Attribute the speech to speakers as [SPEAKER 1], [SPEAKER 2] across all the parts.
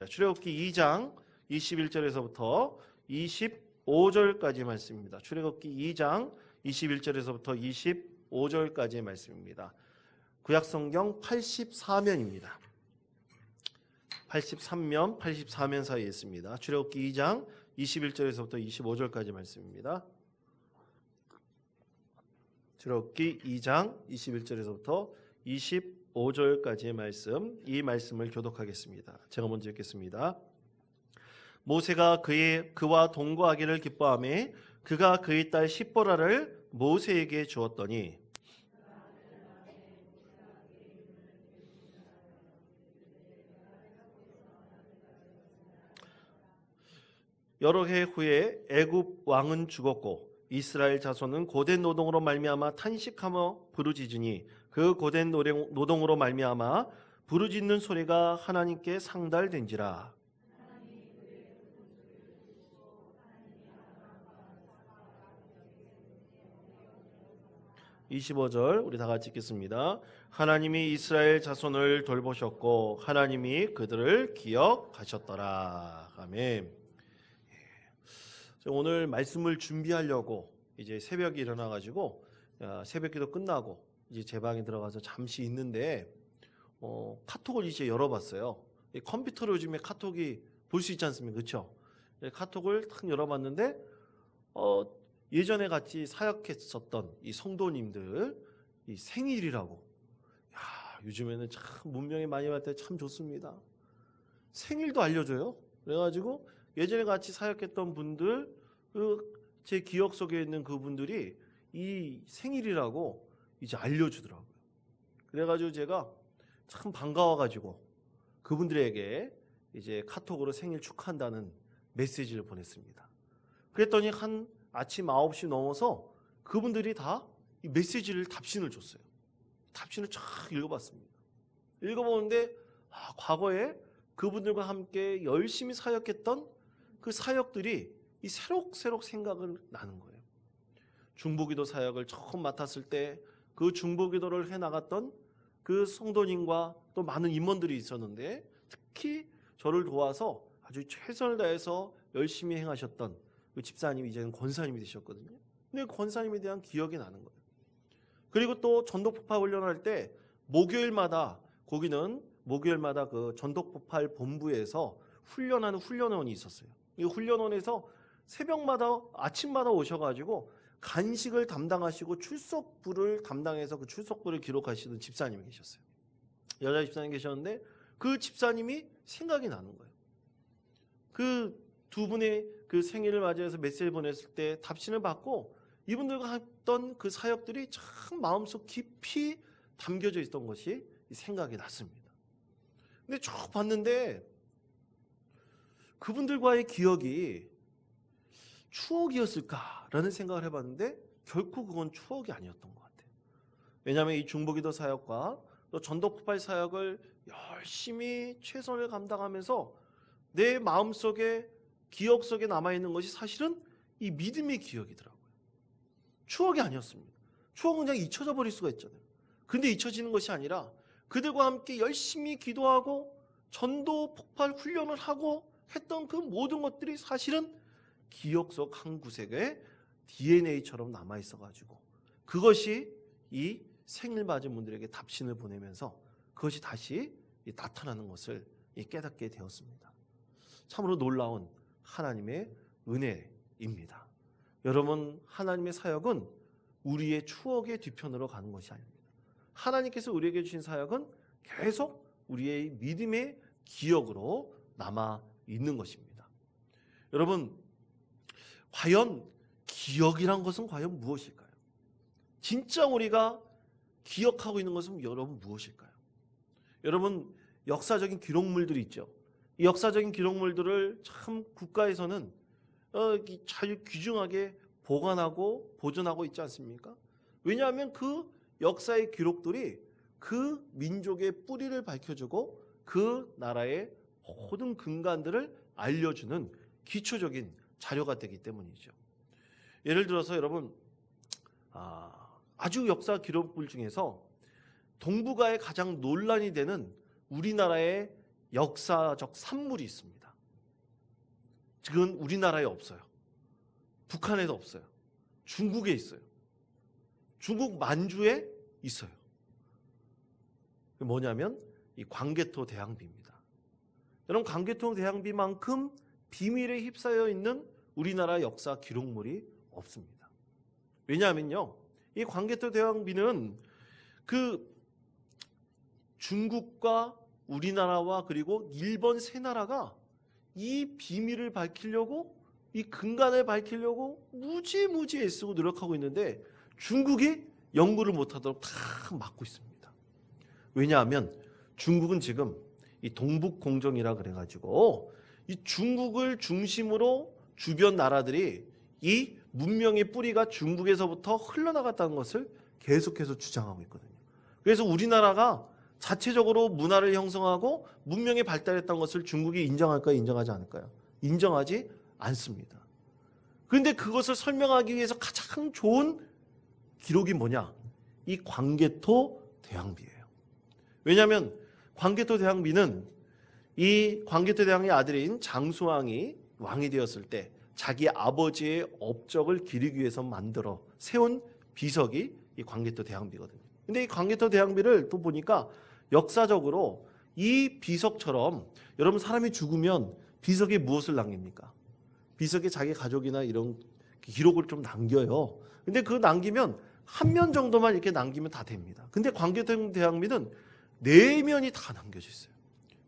[SPEAKER 1] 출애굽기 2장 21절에서부터 25절까지 말씀입니다. 출애굽기 2장 21절에서부터 25절까지의 말씀입니다. 구약성경 84면입니다. 83면, 84면 사이에 있습니다. 출애굽기 2장 21절에서부터 25절까지 말씀입니다. 출애굽기 2장 21절에서부터 25절까지의 말씀, 이 말씀을 교독하겠습니다. 제가 먼저 읽겠습니다. 모세가 그와 동거하기를 기뻐하며 그가 그의 딸 십보라를 모세에게 주었더니 여러 해 후에 애굽 왕은 죽었고 이스라엘 자손은 고된 노동으로 말미암아 탄식하며 부르짖으니 그 고된 노동으로 말미암아 부르짖는 소리가 하나님께 상달된지라. 25절 우리 다 같이 읽겠습니다. 하나님이 이스라엘 자손을 돌보셨고 하나님이 그들을 기억하셨더라. 아멘. 오늘 말씀을 준비하려고 이제 새벽에 일어나가지고 새벽기도 끝나고 이제 제 방에 들어가서 잠시 있는데 카톡을 이제 열어봤어요. 컴퓨터로 요즘에 카톡이 볼 수 있지 않습니까? 그렇죠? 카톡을 탁 열어봤는데 예전에 같이 사역했었던 이 성도님들 이 생일이라고. 요즘에는 참 문명이 많이 발달해 참 좋습니다. 생일도 알려줘요. 그래가지고 예전에 같이 사역했던 분들, 제 기억 속에 있는 그분들이 이 생일이라고 이제 알려주더라고요. 그래가지고 제가 참 반가워가지고 그분들에게 이제 카톡으로 생일 축하한다는 메시지를 보냈습니다. 그랬더니 한 아침 9시 넘어서 그분들이 다 이 메시지를 답신을 줬어요. 답신을 쫙 읽어봤습니다. 읽어보는데 과거에 그분들과 함께 열심히 사역했던 그 사역들이 이 새록새록 생각을 나는 거예요. 중보기도 사역을 처음 맡았을 때 그 중보기도를 해나갔던 그 성도님과 또 많은 임원들이 있었는데 특히 저를 도와서 아주 최선을 다해서 열심히 행하셨던 그 집사님이 이제는 권사님이 되셨거든요. 근데 그 권사님에 대한 기억이 나는 거예요. 그리고 또 전도폭파 훈련할 때 목요일마다 거기는 목요일마다 그 전도폭발 본부에서 훈련하는 훈련원이 있었어요. 이 훈련원에서 새벽마다 아침마다 오셔가지고 간식을 담당하시고 출석부를 담당해서 그 출석부를 기록하시는 집사님이 계셨어요. 여자 집사님 계셨는데 그 집사님이 생각이 나는 거예요. 그 두 분의 그 생일을 맞이해서 메시지를 보냈을 때 답신을 받고 이분들과 했던 그 사역들이 참 마음속 깊이 담겨져 있던 것이 생각이 났습니다. 근데 쭉 봤는데 그분들과의 기억이 추억이었을까라는 생각을 해봤는데 결코 그건 추억이 아니었던 것 같아요. 왜냐하면 이 중보기도 사역과 또 전도폭발 사역을 열심히 최선을 감당하면서 내 마음속에 기억 속에 남아있는 것이 사실은 이 믿음의 기억이더라고요. 추억이 아니었습니다. 추억은 그냥 잊혀져 버릴 수가 있잖아요. 근데 잊혀지는 것이 아니라 그들과 함께 열심히 기도하고 전도 폭발 훈련을 하고 했던 그 모든 것들이 사실은 기억 속 한 구석에 DNA처럼 남아있어가지고 그것이 이 생일 맞은 분들에게 답신을 보내면서 그것이 다시 나타나는 것을 깨닫게 되었습니다. 참으로 놀라운 하나님의 은혜입니다. 여러분, 하나님의 사역은 우리의 추억의 뒤편으로 가는 것이 아닙니다. 하나님께서 우리에게 주신 사역은 계속 우리의 믿음의 기억으로 남아 있는 것입니다. 여러분, 과연 기억이란 것은 과연 무엇일까요? 진짜 우리가 기억하고 있는 것은 여러분 무엇일까요? 여러분, 역사적인 기록물들이 있죠. 이 역사적인 기록물들을 참 국가에서는 잘 귀중하게 보관하고 보존하고 있지 않습니까? 왜냐하면 그 역사의 기록들이 그 민족의 뿌리를 밝혀주고 그 나라의 모든 근간들을 알려주는 기초적인 자료가 되기 때문이죠. 예를 들어서 여러분 아주 역사 기록물 중에서 동북아에 가장 논란이 되는 우리나라의 역사적 산물이 있습니다. 그건 우리나라에 없어요. 북한에도 없어요. 중국에 있어요. 중국 만주에 있어요. 뭐냐면 이 광개토 대항비입니다. 여러분, 광개토 대항비만큼 비밀에 휩싸여 있는 우리나라 역사 기록물이 없습니다. 왜냐하면요, 이 광개토 대항비는 그 중국과 우리나라와 그리고 일본 세 나라가 이 비밀을 밝히려고, 이 근간을 밝히려고 무지무지 애쓰고 노력하고 있는데 중국이 연구를 못하도록 다 막고 있습니다. 왜냐하면 중국은 지금 이 동북공정이라 그래가지고 이 중국을 중심으로 주변 나라들이 이 문명의 뿌리가 중국에서부터 흘러나갔다는 것을 계속해서 주장하고 있거든요. 그래서 우리나라가 자체적으로 문화를 형성하고 문명이 발달했다는 것을 중국이 인정할까요? 인정하지 않을까요? 인정하지 않습니다. 그런데 그것을 설명하기 위해서 가장 좋은 기록이 뭐냐? 이 광개토 대항비예요. 왜냐하면 광개토 대항비는 이 광개토 대왕의 아들인 장수왕이 왕이 되었을 때 자기 아버지의 업적을 기리기 위해서 만들어 세운 비석이 이 광개토 대항비거든요. 근데 이 광개토 대항비를 또 보니까 역사적으로 이 비석처럼, 여러분 사람이 죽으면 비석에 무엇을 남깁니까? 비석에 자기 가족이나 이런 기록을 좀 남겨요. 근데 그 남기면 한 면 정도만 이렇게 남기면 다 됩니다. 근데 광개토 대항비는 4면이 다 남겨져 있어요.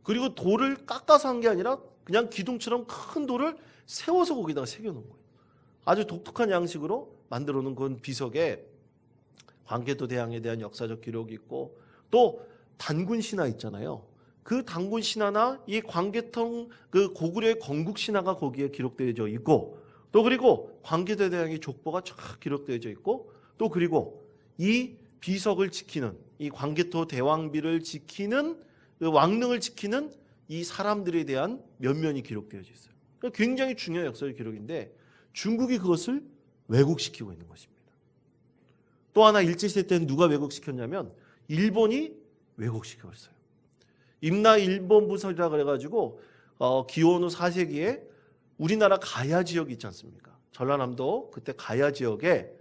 [SPEAKER 1] 그리고 돌을 깎아서 한 게 아니라 그냥 기둥처럼 큰 돌을 세워서 거기다가 새겨놓은 거예요. 아주 독특한 양식으로 만들어 놓은 그 비석에 광개토 대왕에 대한 역사적 기록이 있고, 또 단군 신화 있잖아요. 그 단군 신화나 이 광개토 그 고구려의 건국 신화가 거기에 기록되어져 있고, 또 그리고 광개토 대왕의 족보가 쫙 기록되어져 있고, 또 그리고 이 비석을 지키는, 이 광개토 대왕비를 지키는, 그 왕릉을 지키는 이 사람들에 대한 면면이 기록되어져 있어요. 그러니까 굉장히 중요한 역사적 기록인데 중국이 그것을 왜곡시키고 있는 것입니다. 또 하나, 일제시대 때는 누가 왜곡시켰냐면 일본이 왜곡시켜 있어요. 임나 일본 부설이라 그래가지고 기원후 4세기에 우리나라 가야 지역이 있지 않습니까? 전라남도 그때 가야 지역에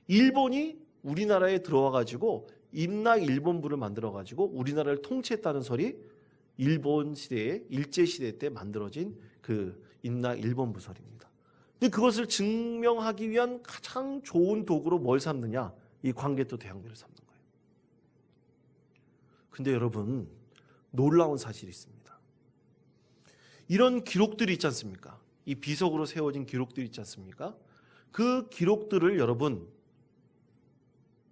[SPEAKER 1] 일본이 우리나라에 들어와가지고 임나 일본부를 만들어가지고 우리나라를 통치했다는 설이 일본 시대에, 일제 시대 때 만들어진 그 임나 일본부설입니다. 근데 그것을 증명하기 위한 가장 좋은 도구로 뭘 삼느냐? 이 광개토 대항비를 삼는 거예요. 근데 여러분, 놀라운 사실이 있습니다. 이런 기록들이 있지 않습니까? 이 비석으로 세워진 기록들이 있지 않습니까? 그 기록들을 여러분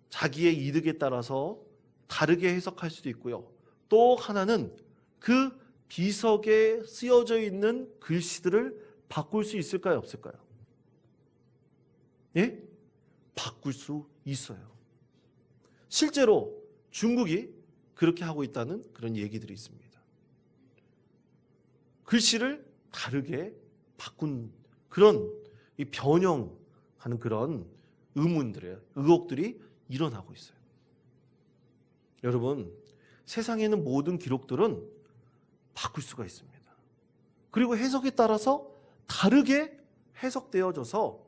[SPEAKER 1] 자기의 이득에 따라서 다르게 해석할 수도 있고요. 또 하나는 그 비석에 쓰여져 있는 글씨들을 바꿀 수 있을까요? 없을까요? 예? 바꿀 수 있어요. 실제로 중국이 그렇게 하고 있다는 그런 얘기들이 있습니다. 글씨를 다르게 바꾼 그런 이 변형하는 그런 의혹들이 일어나고 있어요. 여러분, 세상에 있는 모든 기록들은 바꿀 수가 있습니다. 그리고 해석에 따라서 다르게 해석되어져서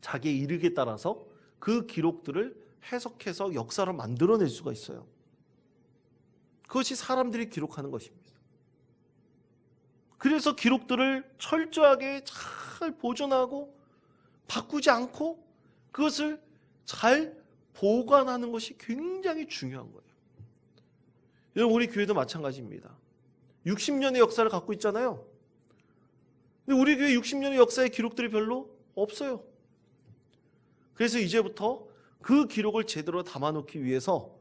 [SPEAKER 1] 자기의 이득에 따라서 그 기록들을 해석해서 역사로 만들어낼 수가 있어요. 그것이 사람들이 기록하는 것입니다. 그래서 기록들을 철저하게 잘 보존하고 바꾸지 않고 그것을 잘 보관하는 것이 굉장히 중요한 거예요. 여러분, 우리 교회도 마찬가지입니다. 60년의 역사를 갖고 있잖아요. 근데 우리 교회 60년의 역사의 기록들이 별로 없어요. 그래서 이제부터 그 기록을 제대로 담아놓기 위해서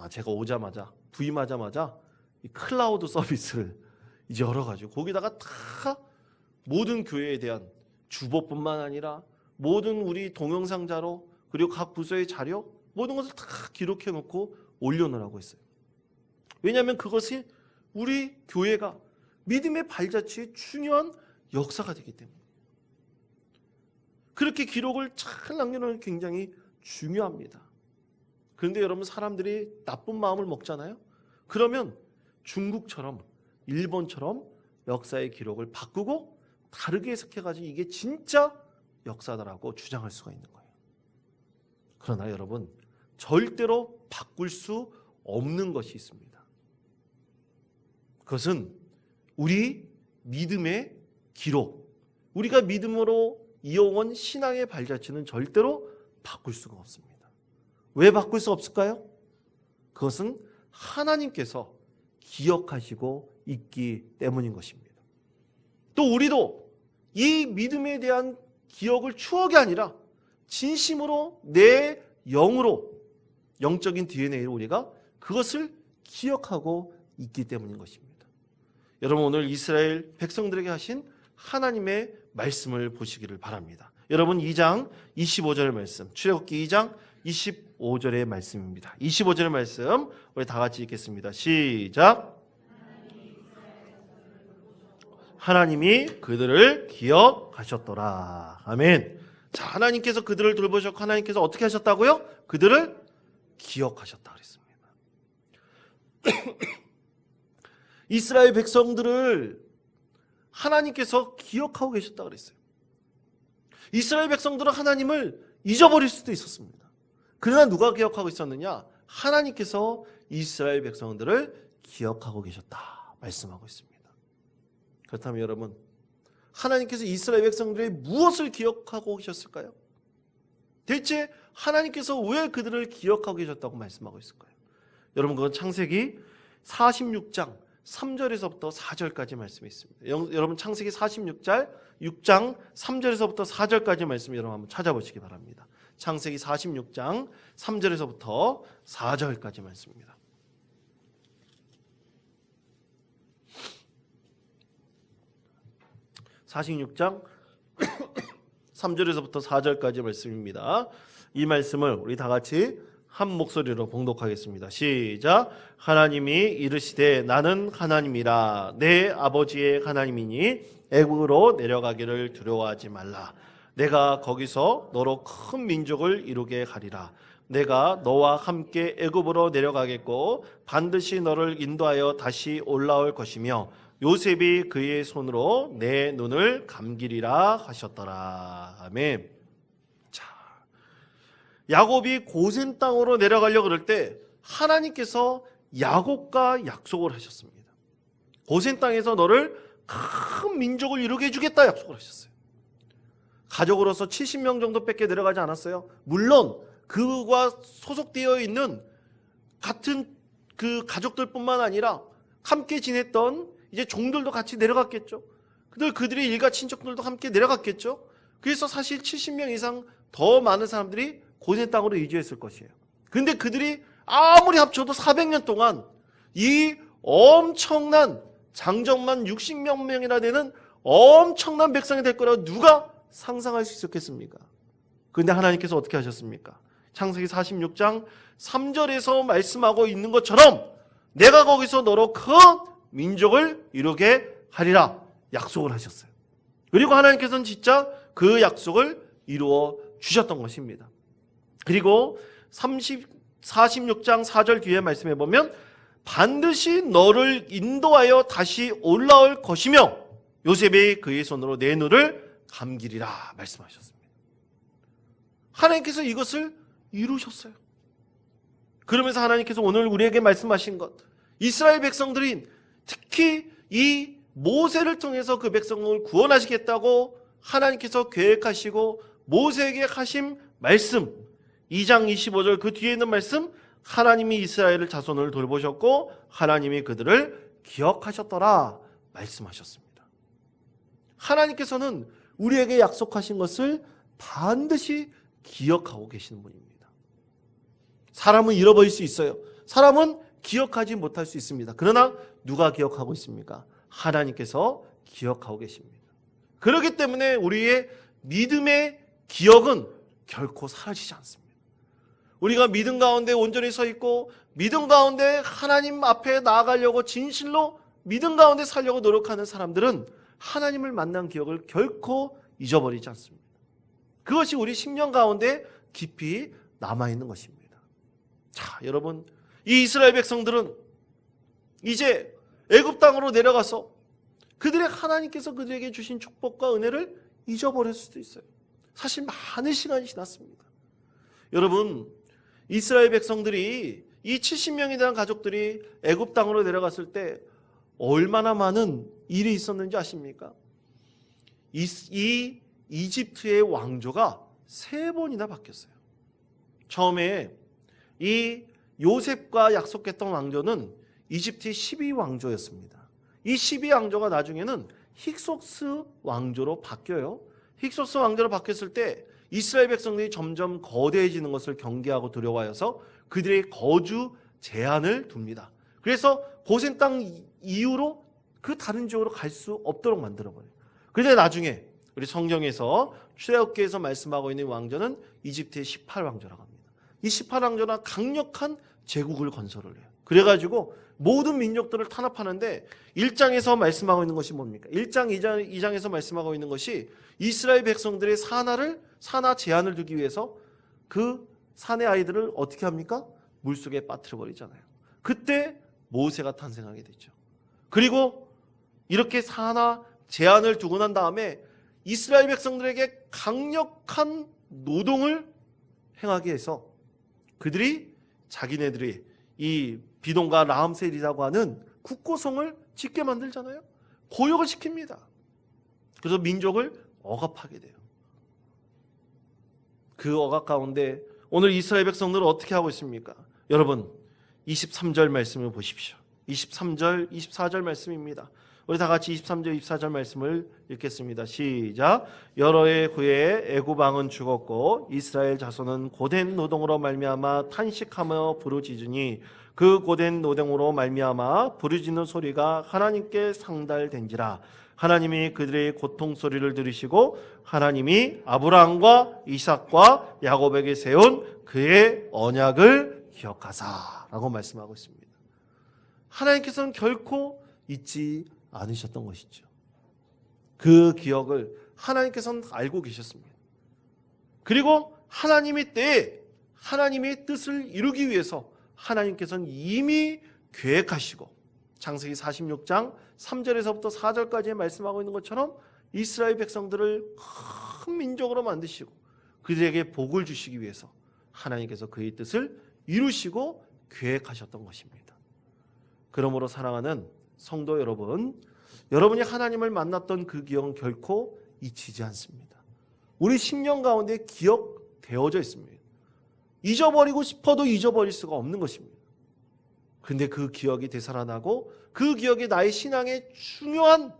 [SPEAKER 1] 제가 오자마자, 부임하자마자 이 클라우드 서비스를 이제 열어가지고 거기다가 다 모든 교회에 대한 주보뿐만 아니라 모든 우리 동영상 자료, 그리고 각 부서의 자료, 모든 것을 다 기록해 놓고 올려놓으라고 했어요. 왜냐하면 그것이 우리 교회가 믿음의 발자취의 중요한 역사가 되기 때문에. 그렇게 기록을 잘 남겨놓는 게 굉장히 중요합니다. 그런데 여러분, 사람들이 나쁜 마음을 먹잖아요. 그러면 중국처럼 일본처럼 역사의 기록을 바꾸고 다르게 해석해가지고 이게 진짜 역사다라고 주장할 수가 있는 거예요. 그러나 여러분, 절대로 바꿀 수 없는 것이 있습니다. 그것은 우리 믿음의 기록, 우리가 믿음으로 이어온 신앙의 발자취는 절대로 바꿀 수가 없습니다. 왜 바꿀 수 없을까요? 그것은 하나님께서 기억하시고 있기 때문인 것입니다. 또 우리도 이 믿음에 대한 기억을 추억이 아니라 진심으로 내 영으로, 영적인 DNA로 우리가 그것을 기억하고 있기 때문인 것입니다. 여러분, 오늘 이스라엘 백성들에게 하신 하나님의 말씀을 보시기를 바랍니다. 여러분, 2장 25절의 말씀, 출애굽기 2장 25절의 말씀입니다. 25절의 말씀 우리 다 같이 읽겠습니다. 시작. 하나님이 그들을 기억하셨더라. 아멘. 자, 하나님께서 그들을 돌보셨고 하나님께서 어떻게 하셨다고요? 그들을 기억하셨다 그랬습니다. 이스라엘 백성들을 하나님께서 기억하고 계셨다 그랬어요. 이스라엘 백성들은 하나님을 잊어버릴 수도 있었습니다. 그러나 누가 기억하고 있었느냐? 하나님께서 이스라엘 백성들을 기억하고 계셨다 말씀하고 있습니다. 그렇다면 여러분, 하나님께서 이스라엘 백성들의 무엇을 기억하고 계셨을까요? 대체 하나님께서 왜 그들을 기억하고 계셨다고 말씀하고 있을까요? 여러분, 그건 창세기 46장 3절에서부터 4절까지 말씀이 있습니다. 여러분, 창세기 46장 3절에서부터 4절까지 말씀 여러분 한번 찾아보시기 바랍니다. 창세기 46장 3절에서부터 4절까지 말씀입니다. (46장) 3절에서부터 4절까지 말씀입니다. 이 말씀을 우리 다 같이 한 목소리로 봉독하겠습니다. 시작. 하나님이 이르시되 나는 하나님이라 내 아버지의 하나님이니 애굽으로 내려가기를 두려워하지 말라. 내가 거기서 너로 큰 민족을 이루게 하리라. 내가 너와 함께 애굽으로 내려가겠고 반드시 너를 인도하여 다시 올라올 것이며 요셉이 그의 손으로 내 눈을 감기리라 하셨더라. 아멘. 자, 야곱이 고센 땅으로 내려가려고 그럴 때 하나님께서 야곱과 약속을 하셨습니다. 고센 땅에서 너를 큰 민족을 이루게 해주겠다 약속을 하셨어요. 가족으로서 70명 정도밖에 내려가지 않았어요. 물론 그와 소속되어 있는 같은 그 가족들뿐만 아니라 함께 지냈던 이제 종들도 같이 내려갔겠죠. 그들의 일가 친척들도 함께 내려갔겠죠. 그래서 사실 70명 이상 더 많은 사람들이 고센 땅으로 이주했을 것이에요. 그런데 그들이 아무리 합쳐도 400년 동안 이 엄청난 장정만 60몇 명이나 되는 엄청난 백성이 될 거라고 누가 상상할 수 있었겠습니까? 그런데 하나님께서 어떻게 하셨습니까? 창세기 46장 3절에서 말씀하고 있는 것처럼 내가 거기서 너로 큰 민족을 이루게 하리라 약속을 하셨어요. 그리고 하나님께서는 진짜 그 약속을 이루어 주셨던 것입니다. 그리고 46장 4절 뒤에 말씀해 보면 반드시 너를 인도하여 다시 올라올 것이며 요셉이 그의 손으로 내 눈을 감기리라 말씀하셨습니다. 하나님께서 이것을 이루셨어요. 그러면서 하나님께서 오늘 우리에게 말씀하신 것, 이스라엘 백성들인 특히 이 모세를 통해서 그 백성을 구원하시겠다고 하나님께서 계획하시고 모세에게 하신 말씀, 2장 25절 그 뒤에 있는 말씀, 하나님이 이스라엘을 자손을 돌보셨고 하나님이 그들을 기억하셨더라 말씀하셨습니다. 하나님께서는 우리에게 약속하신 것을 반드시 기억하고 계시는 분입니다. 사람은 잃어버릴 수 있어요. 사람은 기억하지 못할 수 있습니다. 그러나 누가 기억하고 있습니까? 하나님께서 기억하고 계십니다. 그렇기 때문에 우리의 믿음의 기억은 결코 사라지지 않습니다. 우리가 믿음 가운데 온전히 서 있고 믿음 가운데 하나님 앞에 나아가려고 진실로 믿음 가운데 살려고 노력하는 사람들은 하나님을 만난 기억을 결코 잊어버리지 않습니다. 그것이 우리 심령 가운데 깊이 남아있는 것입니다. 자, 여러분, 이 이스라엘 백성들은 이제 애굽 땅으로 내려가서 그들의 하나님께서 그들에게 주신 축복과 은혜를 잊어버릴 수도 있어요. 사실 많은 시간이 지났습니다. 여러분, 이스라엘 백성들이 이 70명에 대한 가족들이 애굽 땅으로 내려갔을 때 얼마나 많은 일이 있었는지 아십니까? 이 이집트의 왕조가 3번이나 바뀌었어요. 처음에 이 요셉과 약속했던 왕조는 이집트의 12왕조였습니다. 이 12왕조가 나중에는 힉소스 왕조로 바뀌어요. 힉소스 왕조로 바뀌었을 때 이스라엘 백성들이 점점 거대해지는 것을 경계하고 두려워해서 그들의 거주 제한을 둡니다. 그래서 고센 땅 이후로 그 다른 지역으로 갈 수 없도록 만들어버려요. 그런데 나중에 우리 성경에서 출애굽기에서 말씀하고 있는 왕조는 이집트의 18왕조라고 합니다. 이 18왕조는 강력한 제국을 건설을 해요. 그래가지고 모든 민족들을 탄압하는데 1장에서 말씀하고 있는 것이 뭡니까? 1장, 2장에서 말씀하고 있는 것이 이스라엘 백성들의 산하 제한을 두기 위해서 그 산의 아이들을 어떻게 합니까? 물속에 빠뜨려 버리잖아요. 그때 모세가 탄생하게 되죠. 그리고 이렇게 산하 제한을 두고 난 다음에 이스라엘 백성들에게 강력한 노동을 행하게 해서 그들이 자기네들이 이 비동과 라암셀이라고 하는 국고성을 짓게 만들잖아요. 고역을 시킵니다. 그래서 민족을 억압하게 돼요. 그 억압 가운데 오늘 이스라엘 백성들은 어떻게 하고 있습니까? 여러분 23절 말씀을 보십시오. 23절, 24절 말씀입니다. 우리 다 같이 23절, 24절 말씀을 읽겠습니다. 시작. 여러 해 후에 애굽 왕은 죽었고 이스라엘 자손은 고된 노동으로 말미암아 탄식하며 부르짖으니 그 고된 노동으로 말미암아 부르짖는 소리가 하나님께 상달된지라. 하나님이 그들의 고통 소리를 들으시고 하나님이 아브라함과 이삭과 야곱에게 세운 그의 언약을 기억하사라고 말씀하고 있습니다. 하나님께서는 결코 잊지 않으셨던 것이죠. 그 기억을 하나님께서는 알고 계셨습니다. 그리고 하나님의 때에 하나님의 뜻을 이루기 위해서 하나님께서는 이미 계획하시고 창세기 46장 3절에서부터 4절까지 말씀하고 있는 것처럼 이스라엘 백성들을 큰 민족으로 만드시고 그들에게 복을 주시기 위해서 하나님께서 그의 뜻을 이루시고 계획하셨던 것입니다. 그러므로 사랑하는 성도 여러분, 여러분이 하나님을 만났던 그 기억은 결코 잊히지 않습니다. 우리 심령 가운데 기억되어져 있습니다. 잊어버리고 싶어도 잊어버릴 수가 없는 것입니다. 그런데 그 기억이 되살아나고 그 기억이 나의 신앙의 중요한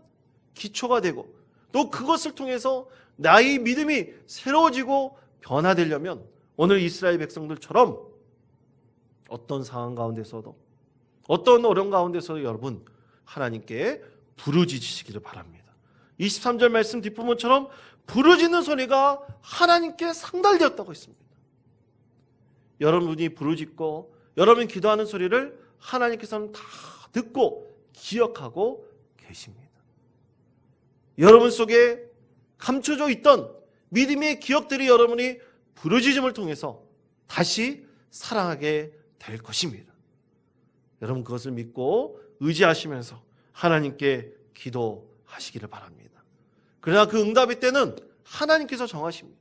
[SPEAKER 1] 기초가 되고 또 그것을 통해서 나의 믿음이 새로워지고 변화되려면 오늘 이스라엘 백성들처럼 어떤 상황 가운데서도 어떤 어려움 가운데서도 여러분 하나님께 부르짖으시기를 바랍니다. 23절 말씀 뒷부분처럼 부르짖는 소리가 하나님께 상달되었다고 했습니다. 여러분이 부르짖고 여러분이 기도하는 소리를 하나님께서는 다 듣고 기억하고 계십니다. 여러분 속에 감춰져 있던 믿음의 기억들이 여러분이 부르짖음을 통해서 다시 사랑하게 될 것입니다. 여러분 그것을 믿고 의지하시면서 하나님께 기도하시기를 바랍니다. 그러나 그 응답의 때는 하나님께서 정하십니다.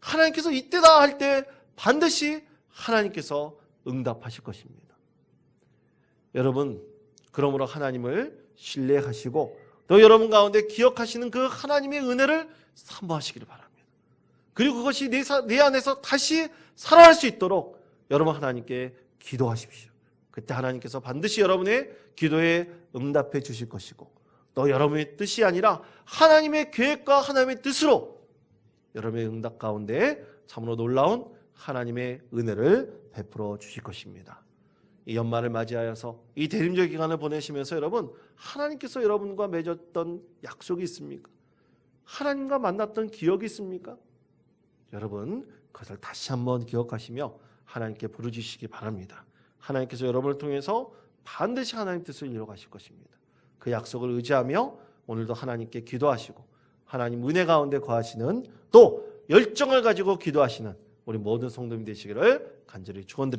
[SPEAKER 1] 하나님께서 이때다 할 때 반드시 하나님께서 응답하실 것입니다. 여러분 그러므로 하나님을 신뢰하시고 또 여러분 가운데 기억하시는 그 하나님의 은혜를 사모하시기를 바랍니다. 그리고 그것이 내 안에서 다시 살아날 수 있도록 여러분 하나님께 기도하십시오. 그때 하나님께서 반드시 여러분의 기도에 응답해 주실 것이고 또 여러분의 뜻이 아니라 하나님의 계획과 하나님의 뜻으로 여러분의 응답 가운데 참으로 놀라운 하나님의 은혜를 베풀어 주실 것입니다. 이 연말을 맞이하여서 이 대림절 기간을 보내시면서 여러분 하나님께서 여러분과 맺었던 약속이 있습니까? 하나님과 만났던 기억이 있습니까? 여러분 그것을 다시 한번 기억하시며 하나님께 부르짖으시기 바랍니다. 하나님께서 여러분을 통해서 반드시 하나님 뜻을 이루어가실 것입니다. 그 약속을 의지하며 오늘도 하나님께 기도하시고 하나님 은혜 가운데 거하시는 또 열정을 가지고 기도하시는 우리 모든 성도님 되시기를 간절히 축원드립니다.